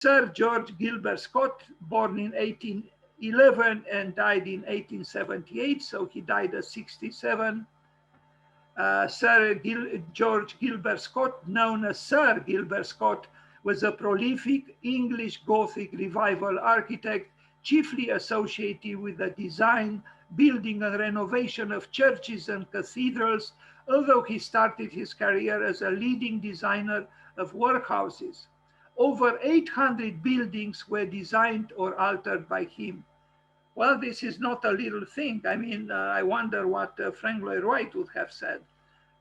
Sir George Gilbert Scott, born in 1811 and died in 1878, so he died at 67. George Gilbert Scott, known as Sir Gilbert Scott, was a prolific English Gothic revival architect, chiefly associated with the design, building, and renovation of churches and cathedrals, although he started his career as a leading designer of workhouses. Over 800 buildings were designed or altered by him. Well, this is not a little thing. I mean, I wonder what Frank Lloyd Wright would have said.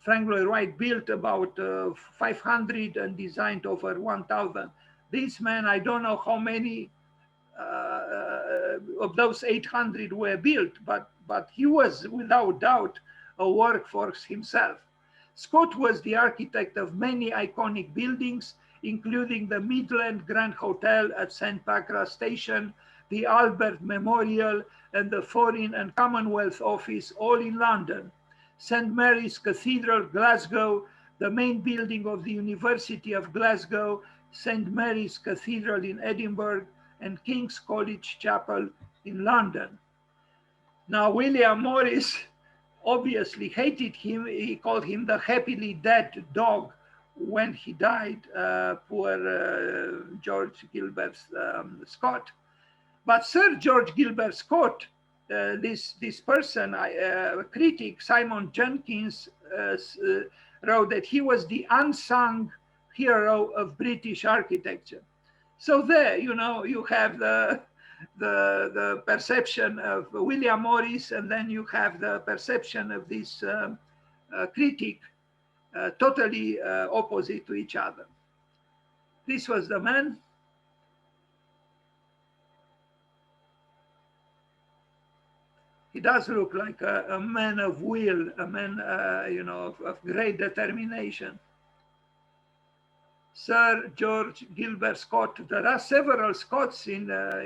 Frank Lloyd Wright built about 500 and designed over 1,000. This man, I don't know how many of those 800 were built, but he was without doubt a workhorse himself. Scott was the architect of many iconic buildings, including the Midland Grand Hotel at St. Pancras Station, the Albert Memorial, and the Foreign and Commonwealth Office, all in London. St. Mary's Cathedral, Glasgow, the main building of the University of Glasgow, St. Mary's Cathedral in Edinburgh, and King's College Chapel in London. Now, William Morris obviously hated him. He called him the happily dead dog when he died, poor George Gilbert Scott. But Sir George Gilbert Scott, this person, critic Simon Jenkins, wrote that he was the unsung hero of British architecture. So there, you know, you have the perception of William Morris, and then you have the perception of this critic, totally opposite to each other. This was the man. He does look like a man of will, a man, you know, of great determination. Sir George Gilbert Scott. There are several Scotts in the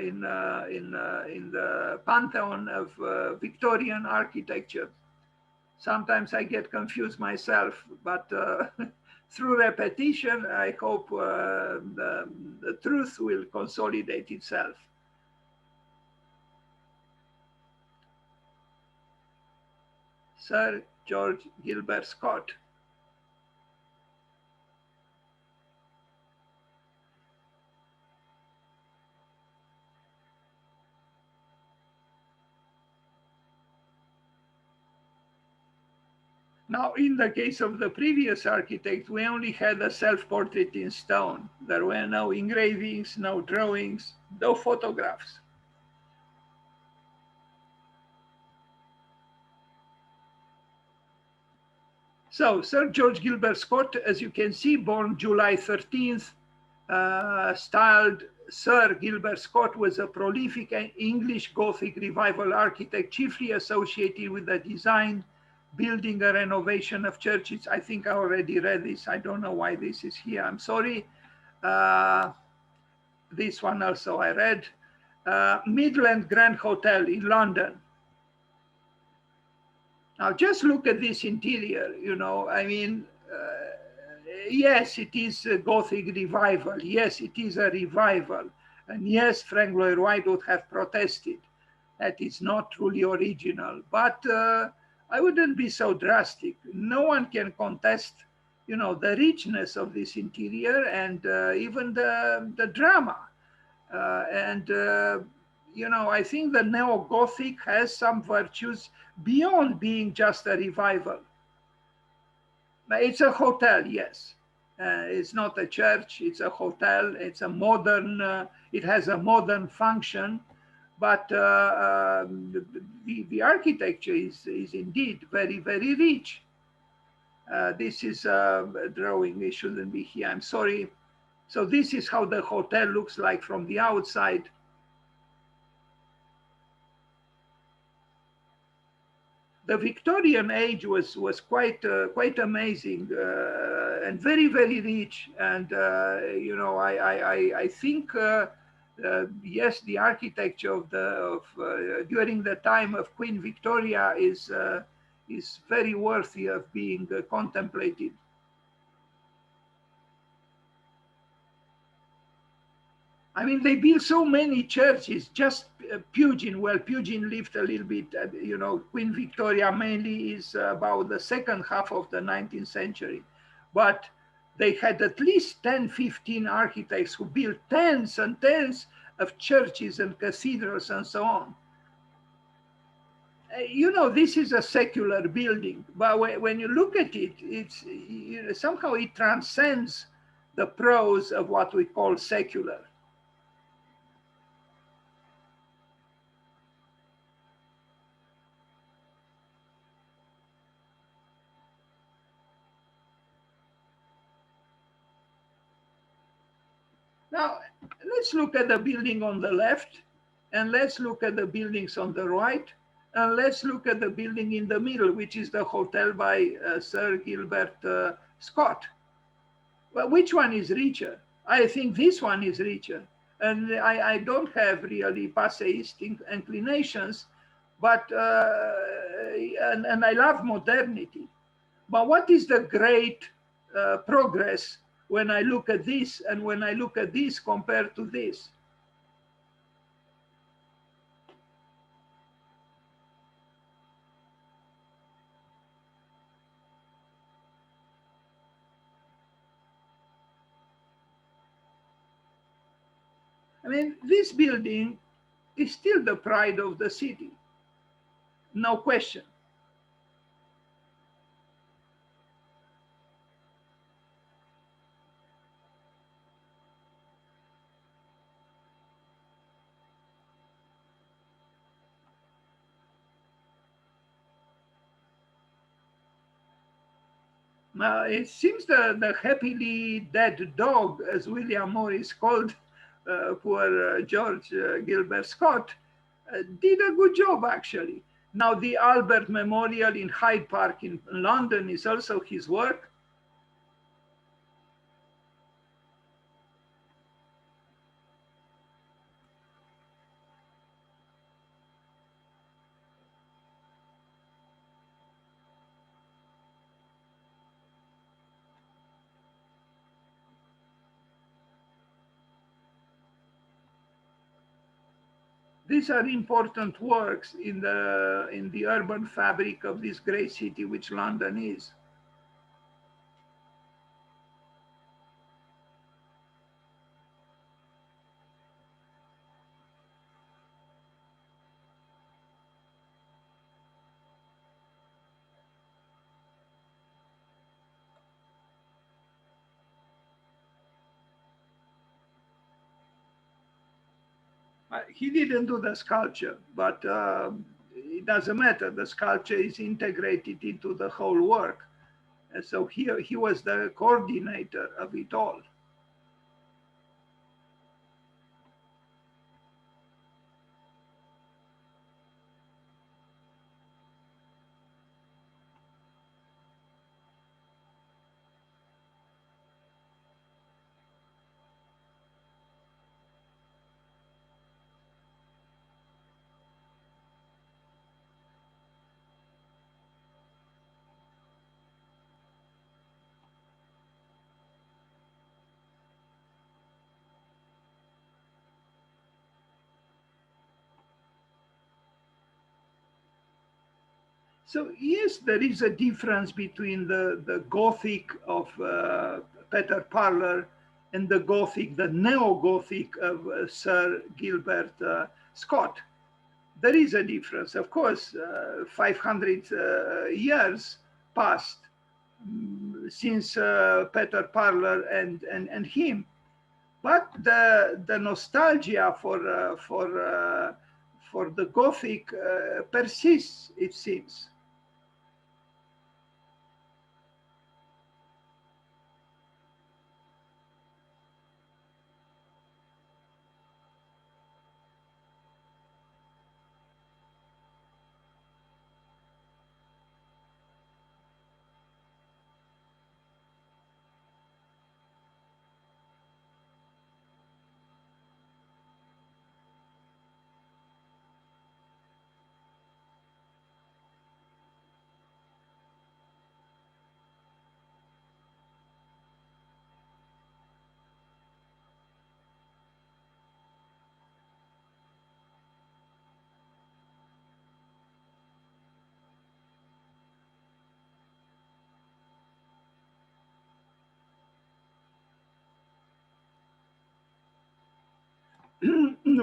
pantheon of Victorian architecture. Sometimes I get confused myself, but through repetition, I hope the truth will consolidate itself. Sir George Gilbert Scott. Now, in the case of the previous architect, we only had a self-portrait in stone. There were no engravings, no drawings, no photographs. So, Sir George Gilbert Scott, as you can see, born July 13th, styled Sir Gilbert Scott, was a prolific English Gothic revival architect, chiefly associated with the design, building, a renovation of churches. I think I already read this. I don't know why this is here. I'm sorry. This one also I read. Midland Grand Hotel in London. Now just look at this interior, you know, I mean, yes, it is a Gothic revival. Yes, it is a revival. And yes, Frank Lloyd Wright would have protested that it's not truly original, but I wouldn't be so drastic. No one can contest, you know, the richness of this interior and even the drama. You know, I think the neo-Gothic has some virtues beyond being just a revival. It's a hotel, yes. It's not a church, it's a hotel. It's a modern, it has a modern function, but the architecture is indeed very, very rich. This is a drawing, it shouldn't be here, I'm sorry. So this is how the hotel looks like from the outside. The Victorian age was quite amazing and very, very rich. And you know, I think yes, the architecture of during the time of Queen Victoria is very worthy of being contemplated. I mean, they built so many churches, just Pugin. Well, Pugin lived a little bit, Queen Victoria mainly is about the second half of the 19th century. But they had at least 10, 15 architects who built tens and tens of churches and cathedrals and so on. This is a secular building, but when you look at it, it's somehow it transcends the prose of what we call secular. Now, let's look at the building on the left, and let's look at the buildings on the right, and let's look at the building in the middle, which is the hotel by Sir Gilbert Scott. Well, which one is richer? I think this one is richer. And I don't have really passeistic inclinations, but and I love modernity. But what is the great progress when I look at this and when I look at this compared to this? I mean, this building is still the pride of the city, no question. It seems the happily dead dog, as William Morris called poor George Gilbert Scott, did a good job actually. Now the Albert Memorial in Hyde Park in London is also his work. These are important works in the urban fabric of this great city, which London is. He didn't do the sculpture, but it doesn't matter. The sculpture is integrated into the whole work. And so he was the coordinator of it all. So yes, there is a difference between the Gothic of Peter Parler and the Gothic, the neo-Gothic of Sir Gilbert Scott. There is a difference. Of course, 500 years passed since Peter Parler and him. But the nostalgia for the Gothic persists, it seems.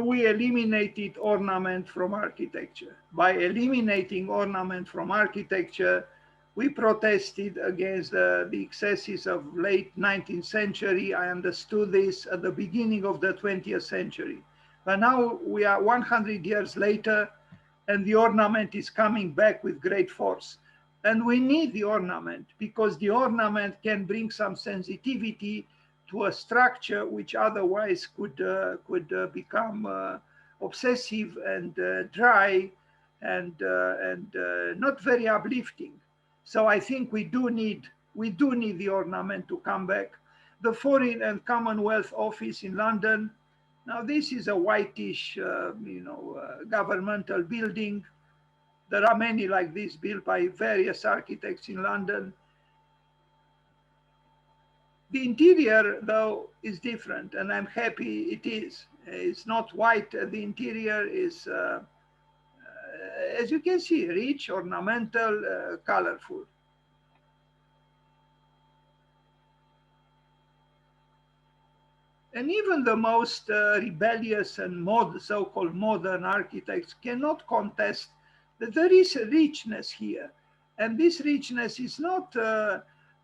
we eliminated ornament from architecture. By eliminating ornament from architecture, we protested against the excesses of late 19th century. I understood this at the beginning of the 20th century. But now we are 100 years later, and the ornament is coming back with great force. And we need the ornament because the ornament can bring some sensitivity to a structure which otherwise could become obsessive and dry and not very uplifting. So I think we do need the ornament to come back. The Foreign and Commonwealth Office in London. Now this is a whitish, governmental building. There are many like this built by various architects in London. The interior, though, is different, and I'm happy it is. It's not white. The interior is, as you can see, rich, ornamental, colorful. And even the most rebellious and so-called modern architects cannot contest that there is a richness here. And this richness is not,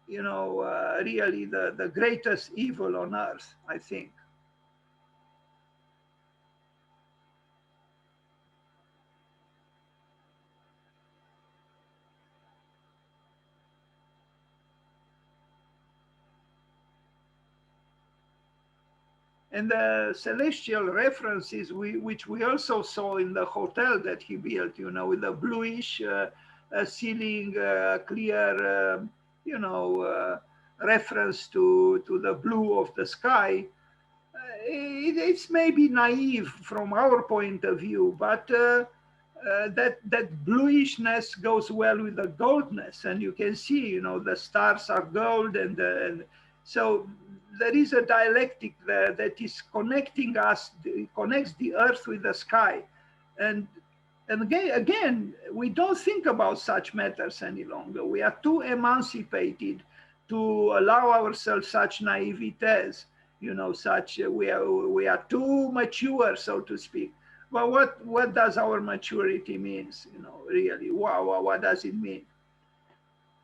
really the greatest evil on earth, I think. And the celestial references, which we also saw in the hotel that he built, with the bluish ceiling, clear, reference to the blue of the sky. It's maybe naive from our point of view, but that bluishness goes well with the goldness, and you can see, the stars are gold, and so there is a dialectic there that is connecting us, connects the earth with the sky. And again, we don't think about such matters any longer. We are too emancipated to allow ourselves such naivetes, we are too mature, so to speak. But what does our maturity means, really? What does it mean?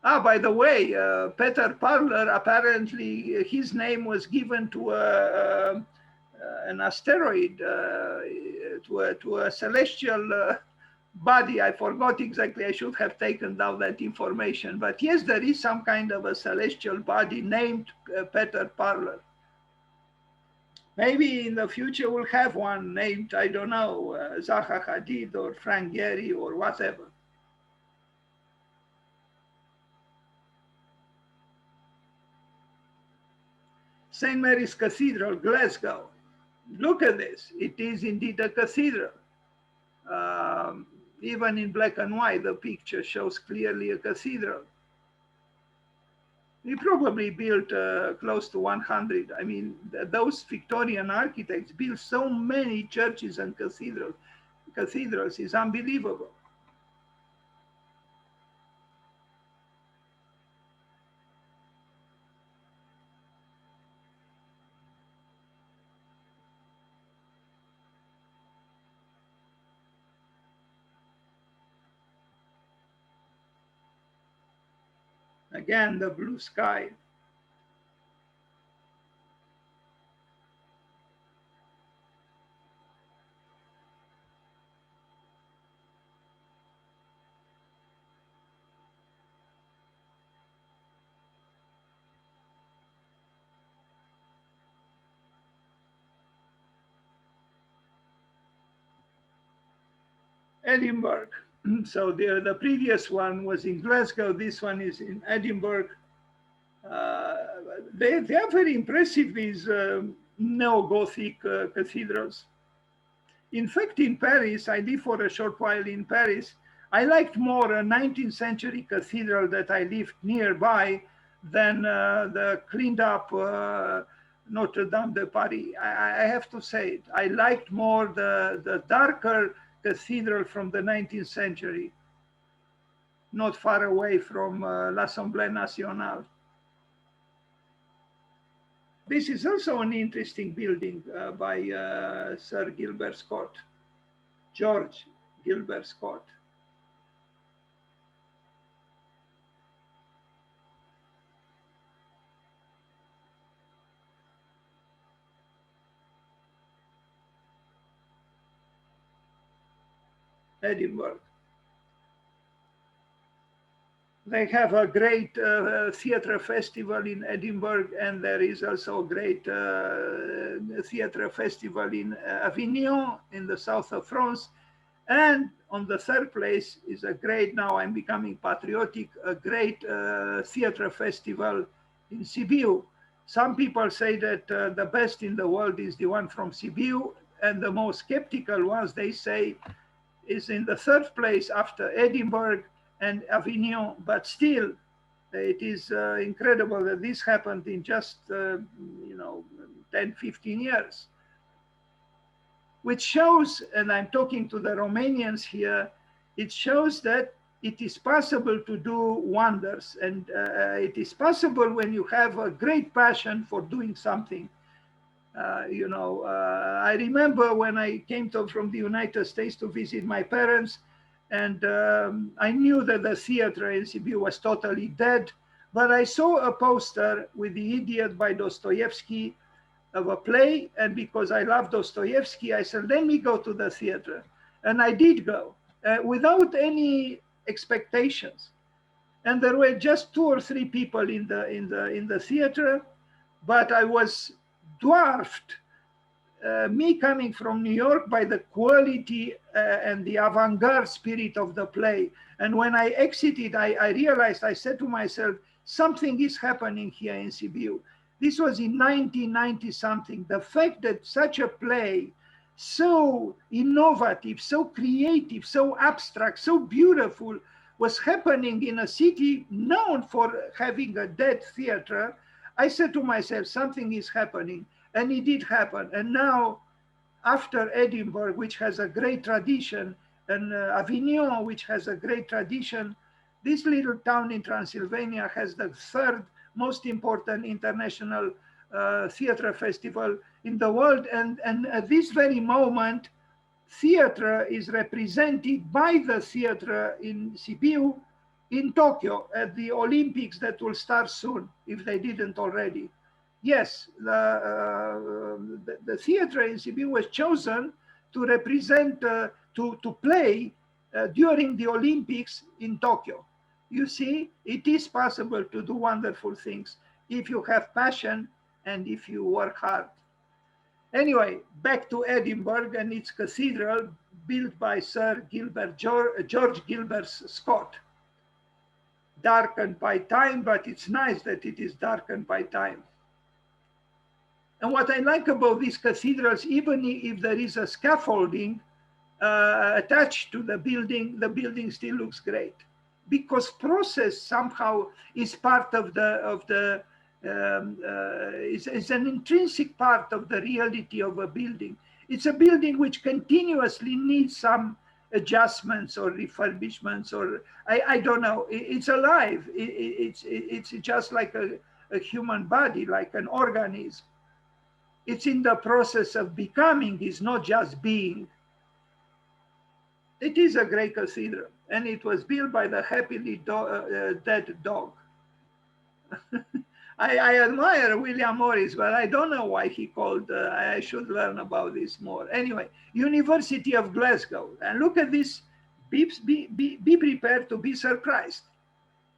By the way, Peter Parler, apparently his name was given to an asteroid, to a celestial body. I forgot exactly. I should have taken down that information. But yes, there is some kind of a celestial body named Peter Parler. Maybe in the future we'll have one named, I don't know, Zaha Hadid or Frank Gehry or whatever. St. Mary's Cathedral, Glasgow. Look at this. It is indeed a cathedral. Even in black and white, the picture shows clearly a cathedral. We probably built close to 100. I mean, those Victorian architects built so many churches and cathedrals is unbelievable. Again, the blue sky. Edinburgh. So the previous one was in Glasgow. This one is in Edinburgh. They are very impressive, these neo-Gothic cathedrals. In fact, in Paris, I lived for a short while in Paris. I liked more a 19th century cathedral that I lived nearby than the cleaned up Notre Dame de Paris. I have to say it. I liked more the darker cathedral from the 19th century, not far away from l'Assemblée Nationale. This is also an interesting building by Sir Gilbert Scott, George Gilbert Scott. Edinburgh. They have a great theatre festival in Edinburgh, and there is also a great theatre festival in Avignon in the south of France. And on the third place is a great, now I'm becoming patriotic, a great theatre festival in Sibiu. Some people say that the best in the world is the one from Sibiu, and the most skeptical ones, they say, is in the third place after Edinburgh and Avignon, but still, it is incredible that this happened in just, 10, 15 years. Which shows, and I'm talking to the Romanians here, it shows that it is possible to do wonders. And it is possible when you have a great passion for doing something. I remember when I came from the United States to visit my parents, and I knew that the theater in Sibiu was totally dead, but I saw a poster with The Idiot by Dostoevsky of a play, and because I love Dostoevsky, I said, let me go to the theater. And I did go without any expectations. And there were just 2 or 3 people in the theater, but I was dwarfed, me coming from New York, by the quality and the avant-garde spirit of the play. And when I exited, I realized, I said to myself, something is happening here in Sibiu. This was in 1990 something. The fact that such a play, so innovative, so creative, so abstract, so beautiful, was happening in a city known for having a dead theater, I said to myself, something is happening. And it did happen. And now, after Edinburgh, which has a great tradition, and Avignon, which has a great tradition, this little town in Transylvania has the 3rd most important international theatre festival in the world. And at this very moment, theatre is represented by the theatre in Sibiu in Tokyo at the Olympics that will start soon, if they didn't already. Yes, the theatre in Sibiu was chosen to represent, to play during the Olympics in Tokyo. You see, it is possible to do wonderful things if you have passion and if you work hard. Anyway, back to Edinburgh and its cathedral, built by Sir Gilbert, George Gilbert Scott. Darkened by time, but it's nice that it is darkened by time. And what I like about these cathedrals, even if there is a scaffolding attached to the building still looks great, because process somehow is part of it's an intrinsic part of the reality of a building. It's a building which continuously needs some adjustments or refurbishments, or I don't know. It's alive. It's just like a human body, like an organism. It's in the process of becoming, it's not just being. It is a great cathedral, and it was built by the happily dead dog. I admire William Morris, but I don't know why he called, I should learn about this more. Anyway, University of Glasgow, and look at this, be prepared to be surprised.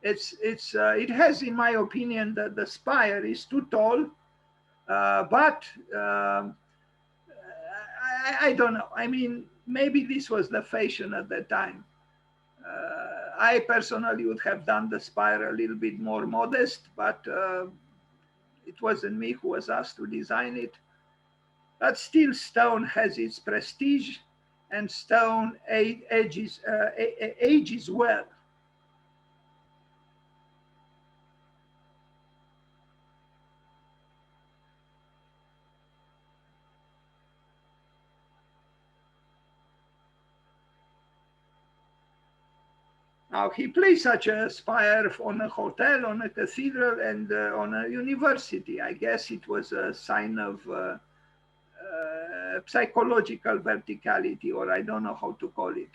It has, in my opinion, that the spire is too tall, but I don't know. I mean, maybe this was the fashion at that time. I personally would have done the spire a little bit more modest, but it wasn't me who was asked to design it. But still, stone has its prestige, and stone ages well. Now he placed such a spire on a hotel, on a cathedral, and on a university. I guess it was a sign of psychological verticality, or I don't know how to call it.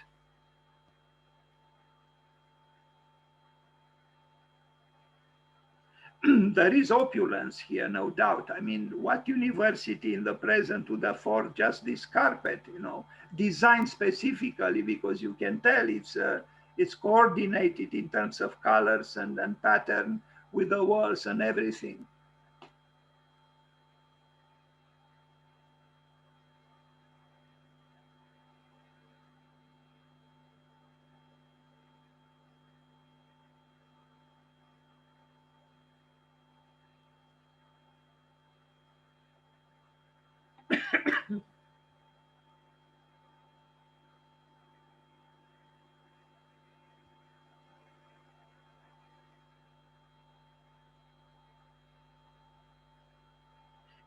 There is opulence here, no doubt. I mean, what university in the present would afford just this carpet, you know, designed specifically, because you can tell it's coordinated in terms of colors and pattern with the walls and everything.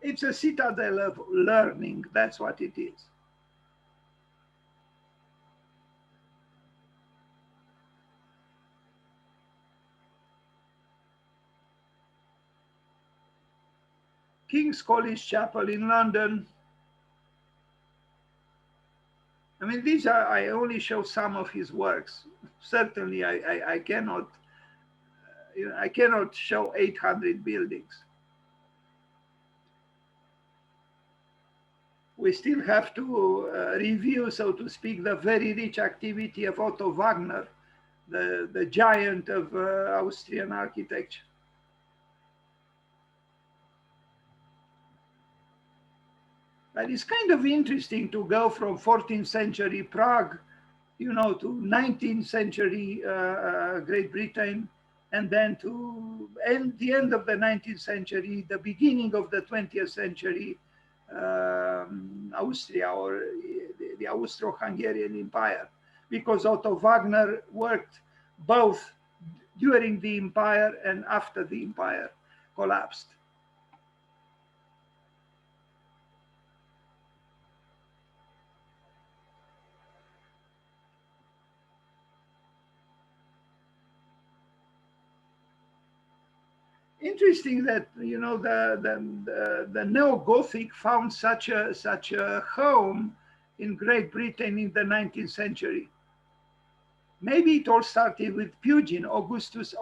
It's a citadel of learning. That's what it is. King's College Chapel in London. I mean, these are, I only show some of his works. Certainly, I cannot, I cannot show 800 buildings. We still have to review, so to speak, the very rich activity of Otto Wagner, the giant of Austrian architecture. But it's kind of interesting to go from 14th century Prague, you know, to 19th century Great Britain, and then to the end of the 19th century, the beginning of the 20th century, Austria, or the Austro-Hungarian Empire, because Otto Wagner worked both during the empire and after the empire collapsed. Interesting that, you know, the neo-Gothic found such a home in Great Britain in the 19th century. Maybe it all started with Pugin, Augustus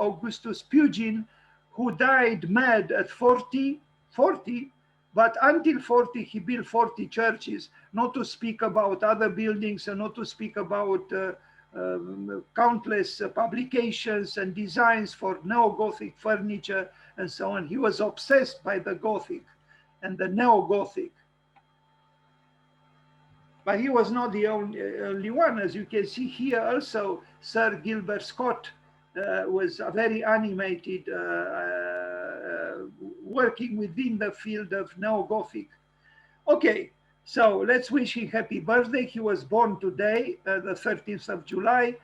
Pugin, who died mad at 40, but until 40 he built 40 churches, not to speak about other buildings and not to speak about countless publications and designs for neo-Gothic furniture and so on. He was obsessed by the Gothic and the neo-Gothic. But he was not the only one. As you can see here also, Sir Gilbert Scott was very animated, working within the field of neo-Gothic. Okay, so let's wish him happy birthday. He was born today, the 13th of July.